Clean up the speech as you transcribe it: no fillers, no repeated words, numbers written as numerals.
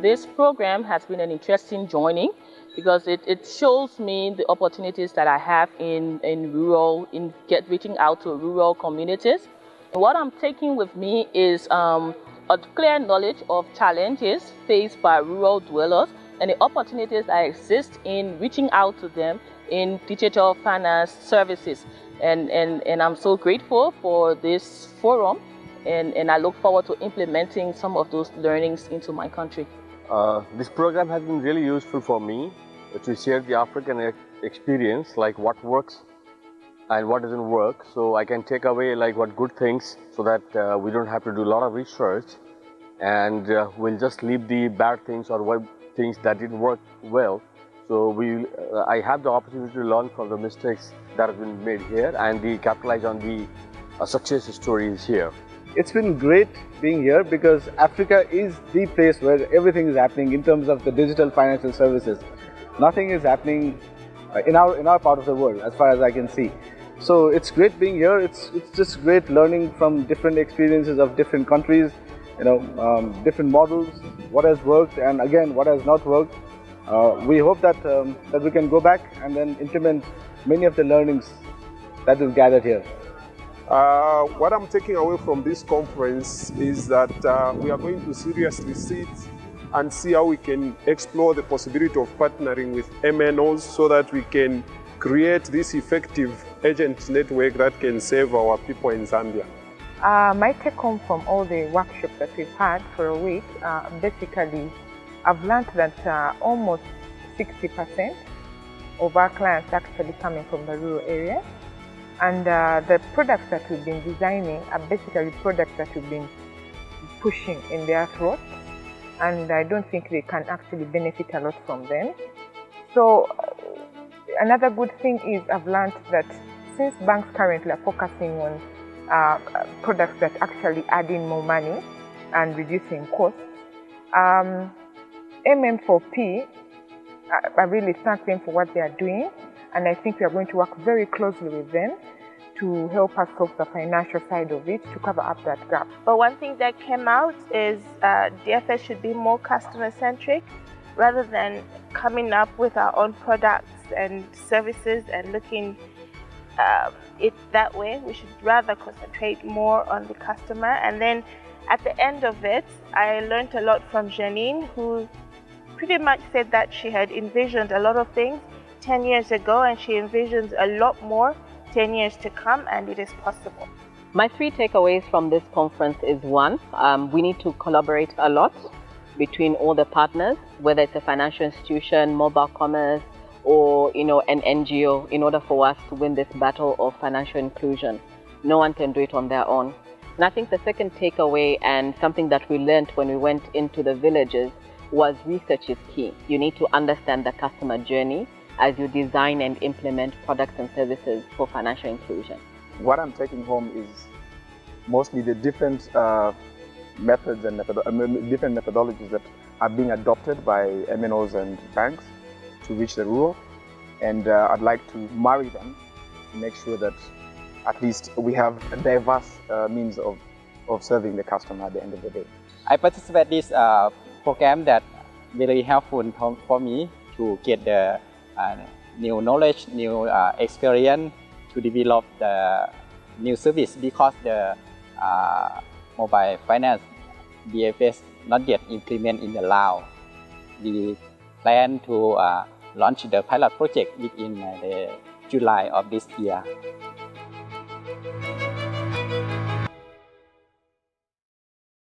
this program has been an interesting journey because it shows me the opportunities that I have in reaching out to rural communities. What I'm taking with me is a clear knowledge of challenges faced by rural dwellers and the opportunities that exist in reaching out to them in digital finance services. And I'm so grateful for this forum, and I look forward to implementing some of those learnings into my country. This program has been really useful for me to share the African experience, like what works and what doesn't work, so I can take away like what good things, so that we don't have to do a lot of research, and we'll just leave the bad things or what things that didn't work well. So I have the opportunity to learn from the mistakes that have been made here and capitalize on the success stories here. It's been great being here because Africa is the place where everything is happening in terms of the digital financial services. Nothing is happening in our part of the world as far as I can see. So it's great being here. It's just great learning from different experiences of different countries, different models, what has worked and again what has not worked. We hope that we can go back and then implement many of the learnings that we've gathered here. What I'm taking away from this conference is that we are going to seriously sit and see how we can explore the possibility of partnering with MNOs so that we can create this effective agent network that can save our people in Zambia. My take home from all the workshops that we've had for a week, basically I've learned that almost 60% of our clients are actually coming from the rural area. And the products that we've been designing are basically products that we've been pushing in their throats, and I don't think they can actually benefit a lot from them. So another good thing is I've learned that since banks currently are focusing on products that actually add in more money and reducing costs, MM4P, I really thank them for what they are doing, and I think we are going to work very closely with them to help us solve the financial side of it, to cover up that gap. But one thing that came out is DFS should be more customer-centric rather than coming up with our own products and services and looking it that way. We should rather concentrate more on the customer. And then at the end of it, I learned a lot from Janine, who pretty much said that she had envisioned a lot of things 10 years ago and she envisions a lot more 10 years to come, and it is possible. My 3 takeaways from this conference is 1, we need to collaborate a lot between all the partners, whether it's a financial institution, mobile commerce, or an NGO, in order for us to win this battle of financial inclusion. No one can do it on their own. And I think the second takeaway, and something that we learned when we went into the villages, was research is key. You need to understand the customer journey as you design and implement products and services for financial inclusion. What I'm taking home is mostly the different methods and different methodologies that are being adopted by MNOs and banks to reach the rural, and I'd like to marry them to make sure that at least we have a diverse means of serving the customer at the end of the day. I participate in this program that very helpful for me to get the new knowledge, new experience to develop the new service, because the mobile finance DFS not yet implemented in the Lao. We plan to launch the pilot project within the July of this year.